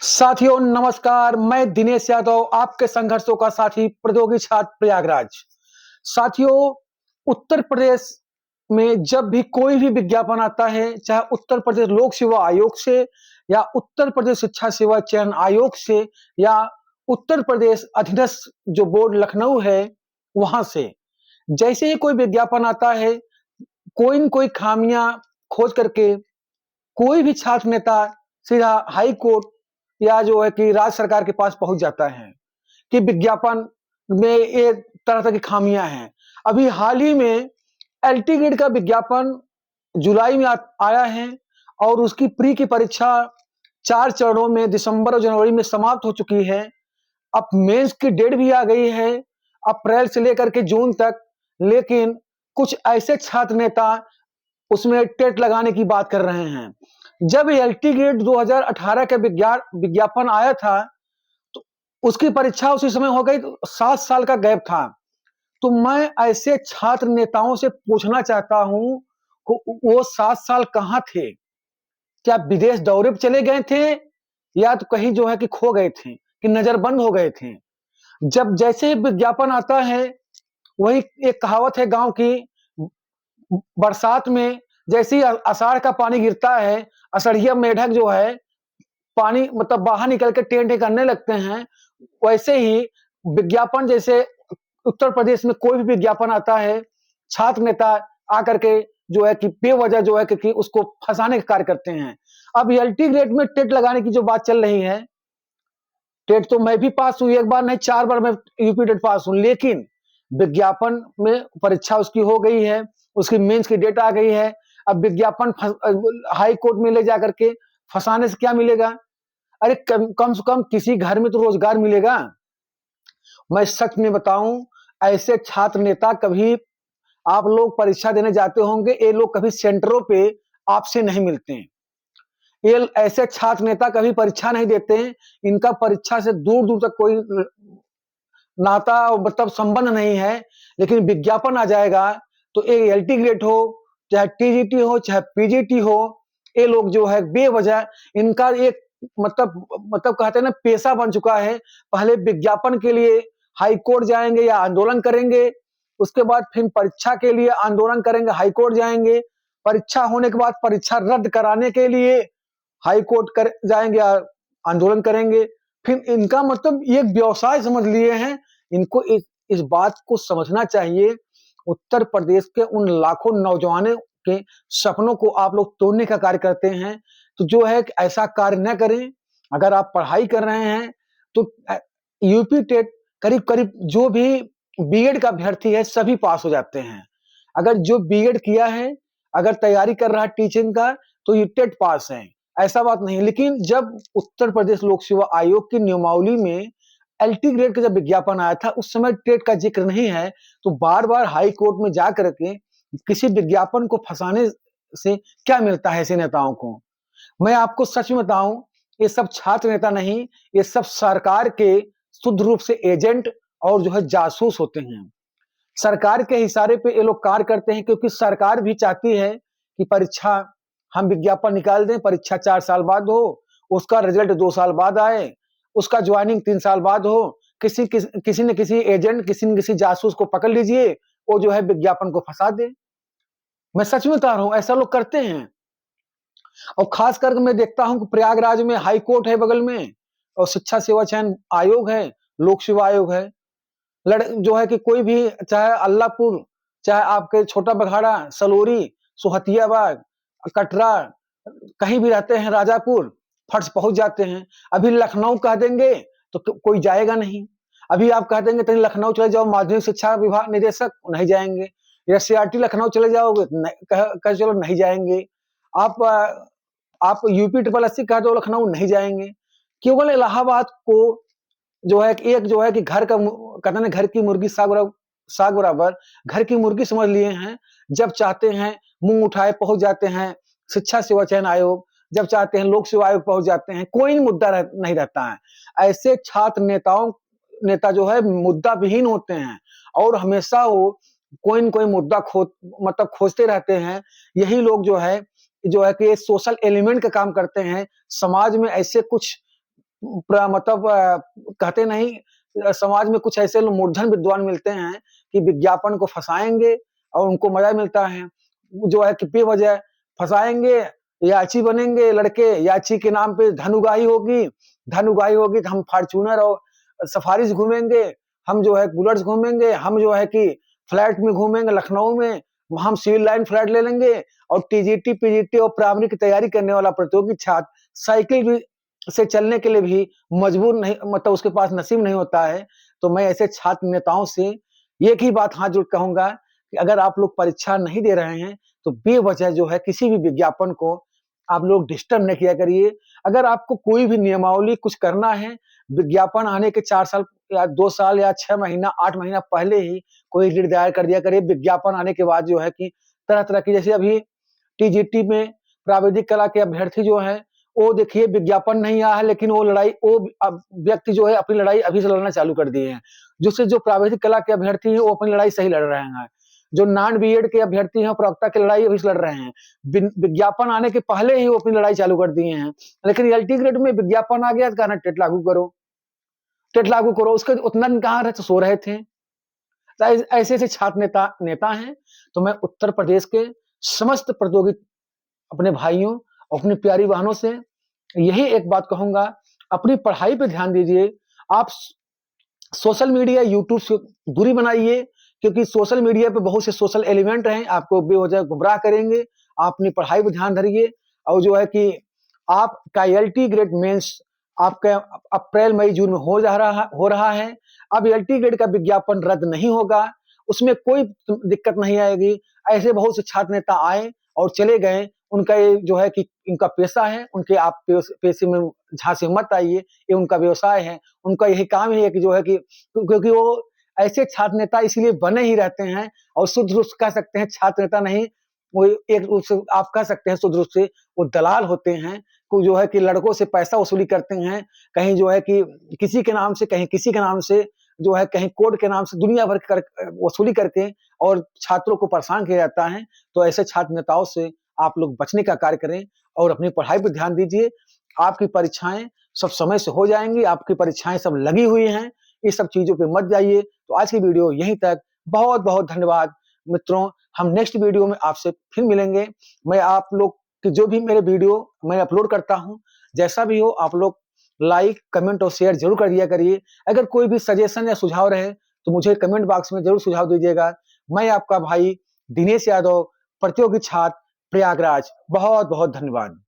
साथियों नमस्कार, मैं दिनेश यादव, आपके संघर्षों का साथी, प्रतियोगी छात्र प्रयागराज। साथियों, उत्तर प्रदेश में जब भी कोई भी विज्ञापन आता है, चाहे उत्तर प्रदेश लोक सेवा आयोग से या उत्तर प्रदेश शिक्षा सेवा चयन आयोग से या उत्तर प्रदेश अधीनस्थ जो बोर्ड लखनऊ है, वहां से जैसे ही कोई विज्ञापन आता है, कोई न कोई खामियां खोज करके कोई भी छात्र नेता सीधा हाई कोर्ट या जो है कि राज्य सरकार के पास पहुंच जाता है कि विज्ञापन में ये तरह-तरह की खामियां हैं। अभी हाल ही में एलटी ग्रेड का विज्ञापन जुलाई में आया है और उसकी प्री की परीक्षा 4 चरणों में दिसंबर और जनवरी में समाप्त हो चुकी है। अब मेंस की डेट भी आ गई है, अप्रैल से लेकर के जून तक। लेकिन कुछ ऐसे छात्र नेता उसमें टेट लगाने की बात कर रहे हैं। जब एलटी ग्रेड 2018 का विज्ञापन आया था, तो उसकी परीक्षा उसी समय हो गई, तो 7 साल का गैप था। तो मैं ऐसे छात्र नेताओं से पूछना चाहता हूं कि वो 7 साल कहां थे? क्या विदेश दौरे पे चले गए थे या तो कहीं जो है कि खो गए थे, कि नजरबंद हो गए थे? जब जैसे ही विज्ञापन आता है, वही एक कहावत है गांव की, बरसात में जैसे ही आषाढ़ का पानी गिरता है, असड़िया मेढक जो है पानी मतलब बाहर निकल के टें-टें करने लगते हैं, वैसे ही विज्ञापन जैसे उत्तर प्रदेश में कोई भी विज्ञापन आता है, छात्र नेता आकर के जो है कि बेवजह जो है कि उसको फँसाने का कार्य करते हैं। अब एलटी ग्रेड में टेट लगाने की जो बात चल रही है, टेट तो मैं भी पास हुई, एक बार नहीं 4 बार मैं यूपी टेट पास हूँ, लेकिन विज्ञापन में परीक्षा उसकी हो गई है, उसकी मेंस की डेट आ गई है। अब विज्ञापन हाई कोर्ट में ले जाकर के फँसाने से क्या मिलेगा? अरे कम से कम किसी घर में तो रोजगार मिलेगा। मैं सच में बताऊं, ऐसे छात्र नेता कभी आप लोग परीक्षा देने जाते होंगे, ये लोग कभी सेंटरों पे आपसे नहीं मिलते हैं। ये ऐसे छात्र नेता कभी परीक्षा नहीं देते हैं, इनका परीक्षा से दूर दूर तक कोई नाता मतलब संबंध नहीं है। लेकिन विज्ञापन आ जाएगा तो ये एलटी ग्रेड हो, चाहे टीजीटी हो, चाहे पीजीटी हो, ये लोग जो है बेवजह इनका एक मतलब कहते हैं ना पेशा बन चुका है। पहले विज्ञापन के लिए हाई कोर्ट जाएंगे या आंदोलन करेंगे, उसके बाद फिर परीक्षा के लिए आंदोलन करेंगे, हाई कोर्ट जाएंगे, परीक्षा होने के बाद परीक्षा रद्द कराने के लिए हाई कोर्ट कर जाएंगे, आंदोलन करेंगे। फिर इनका मतलब ये एक व्यवसाय समझ लिए हैं। इनको इस बात को समझना चाहिए, उत्तर प्रदेश के उन लाखों नौजवानों के सपनों को आप लोग तोड़ने का कार्य करते हैं, तो जो है कि ऐसा कार्य न करें। अगर आप पढ़ाई कर रहे हैं तो यूपी टेट करीब-करीब जो भी बीएड का अभ्यर्थी है सभी पास हो जाते हैं। अगर जो बीएड किया है, अगर तैयारी कर रहा है टीचिंग का, तो ये टेट पास है, ऐसा बात नहीं। लेकिन जब उत्तर प्रदेश लोक सेवा आयोग की नियमावली में एलटी ग्रेड का जब विज्ञापन आया था, उस समय टेट का जिक्र नहीं है, तो बार-बार हाई कोर्ट में जा करके किसी विज्ञापन को फँसाने से क्या मिलता है ऐसे नेताओं को? मैं आपको सच में बताऊँ, ये सब छात्र नेता नहीं, ये सब सरकार के शुद्ध रूप से एजेंट और जो है जासूस होते हैं। सरकार के इशारे पे ये लोग कार्य करते हैं, क्योंकि सरकार भी चाहती है कि परीक्षा हम विज्ञापन निकाल दें, परीक्षा 4 साल बाद हो, उसका रिजल्ट 2 साल बाद आए, उसका जॉइनिंग 3 साल बाद हो। किसी न किसी एजेंट, किसी न किसी जासूस को पकड़ लीजिए, वो जो है विज्ञापन को फँसा दे। मैं सच में बता रहा हूँ, ऐसा लोग करते हैं। और खास करके मैं देखता हूँ कि प्रयागराज में हाई कोर्ट है बगल में और शिक्षा सेवा चयन आयोग है, लोक सेवा आयोग है। जो है कि कोई भी चाहे अल्लाहपुर, चाहे आपके छोटा बघाड़ा, सलोरी, सोहतियाबाग, कटरा, कहीं भी रहते हैं राजापुर, फट से पहुँच जाते हैं। अभी लखनऊ कह देंगे तो कोई जाएगा नहीं। अभी आप कह देंगे कहीं लखनऊ चले जाओ माध्यमिक शिक्षा विभाग निदेशक, नहीं जाएँगे। या सीआरटी लखनऊ चले जाओगे, कहे चलो नहीं जाएँगे। आप आप यूपी ट्रिपल एससी कह दो लखनऊ, नहीं जाएँगे। केवल इलाहाबाद को जो है कि एक जो है कि घर का कहते हैं ना घर की मुर्गी साग बराबर, घर की मुर्गी समझ लिए हैं। जब चाहते हैं मुँह उठाए पहुँच जाते हैं शिक्षा सेवा चयन आयोग, जब चाहते हैं लोक सेवा आयोग पहुँच जाते हैं, कोई मुद्दा नहीं रहता है। ऐसे छात्र नेता जो है मुद्दा विहीन होते हैं और हमेशा वो कोई न कोई मुद्दा मतलब खोजते रहते हैं। यही लोग जो है कि सोशल एलिमेंट का काम करते हैं। समाज में ऐसे कुछ मतलब कहते नहीं, समाज में कुछ ऐसे लोग मूर्धन विद्वान मिलते हैं कि विज्ञापन को फँसाएँगे और उनको मज़ा मिलता है। जो है कि बेवजह फँसाएँगे, याची बनेंगे लड़के, याची के नाम पे धन उगाही होगी तो हम फॉर्च्यूनर और सफारीज़ घूमेंगे, हम जो है बुलेट्स घूमेंगे, हम जो है कि फ्लैट में घूमेंगे लखनऊ में, हम सिविल लाइन फ्लैट ले लेंगे और टीजीटी, पीजीटी और प्राइमरी की तैयारी करने वाला प्रतियोगी छात्र साइकिल भी से चलने के लिए भी मजबूर नहीं, मतलब उसके पास नसीब नहीं होता है। तो मैं ऐसे छात्र नेताओं से एक ही बात हाथ जोड़ कहूँगा कि अगर आप लोग परीक्षा नहीं दे रहे हैं, तो बेवजह जो है किसी भी विज्ञापन को आप लोग डिस्टर्ब नहीं किया करिए। अगर आपको कोई भी नियमावली कुछ करना है, विज्ञापन आने के 4 साल या 2 साल या 6 महीना, 8 महीना पहले ही कोई रीड दायर कर दिया करिए। विज्ञापन आने के बाद जो है कि तरह-तरह की, जैसे अभी टीजीटी में प्राविधिक कला के अभ्यर्थी जो हैं, वो देखिए विज्ञापन नहीं आया है, लेकिन वो लड़ाई, वो व्यक्ति जो है अपनी लड़ाई अभी से लड़ना चालू कर दिए हैं। जिससे जो प्राविधिक कला के अभ्यर्थी हैं, वो अपनी लड़ाई सही लड़ रहे हैं। जो नॉन बीएड के अभ्यर्थी हैं, प्रवक्ता की लड़ाई अभी से लड़ रहे हैं। विज्ञापन आने के पहले ही वो अपनी लड़ाई चालू कर दिए हैं। लेकिन एलटी ग्रेड में विज्ञापन आ गया तो कहना टेट लागू करो, टेट लागू करो। उसके उतना दिन कहाँ रहे, सो रहे थे। ऐसे-ऐसे छात्र नेता हैं। तो मैं उत्तर प्रदेश के समस्त प्रतियोगी अपने भाइयों, अपनी प्यारी बहनों से यही एक बात कहूँगा, अपनी पढ़ाई पे ध्यान दीजिए। आप सोशल मीडिया, यूट्यूब से दूरी बनाइए, क्योंकि सोशल मीडिया पे बहुत से सोशल एलिमेंट हैं, आपको बेवजह गुमराह करेंगे। आप अपनी पढ़ाई पे ध्यान धरिए और जो है कि आपका एलटी ग्रेड मेंस आपका अप्रैल, मई, जून में हो रहा है। अब एलटी ग्रेड का विज्ञापन रद्द नहीं होगा, उसमें कोई दिक्कत नहीं आएगी। ऐसे बहुत से छात्र नेता आए और चले गए, उनका ये जो है कि इनका पेशा है, उनके आप पेशे में झांसे मत आइए, ये उनका व्यवसाय है। उनका यही काम ही है कि जो है कि क्योंकि वो ऐसे छात्र नेता इसलिए बने ही रहते हैं और शुद्ध रूप से कह सकते हैं छात्र नेता नहीं, वो एक रूप से आप कह सकते हैं शुद्ध रूप से वो दलाल होते हैं, को जो है कि लड़कों से पैसा वसूली करते हैं। कहीं जो है कि किसी के नाम से, कहीं किसी के नाम से, जो है कहीं कोड के नाम से दुनिया भर कर वसूली करके और छात्रों को परेशान किया जाता है। तो ऐसे छात्र नेताओं से आप लोग बचने का कार्य करें और अपनी पढ़ाई पे ध्यान दीजिए। आपकी परीक्षाएँ सब समय से हो जाएँगी, आपकी परीक्षाएँ सब लगी हुई हैं, ये सब चीज़ों पे मत जाइए। तो आज की वीडियो यहीं तक। बहुत-बहुत धन्यवाद मित्रों, हम नेक्स्ट वीडियो में आपसे फिर मिलेंगे। मैं आप लोग की जो भी मेरे वीडियो मैं अपलोड करता हूँ, जैसा भी हो आप लोग लाइक, कमेंट और शेयर ज़रूर कर दिया करिए। अगर कोई भी सजेशन या सुझाव रहे, तो मुझे कमेंट बॉक्स में ज़रूर सुझाव दीजिएगा। मैं आपका भाई दिनेश यादव, प्रतियोगी छात्र, प्रयागराज। बहुत-बहुत धन्यवाद।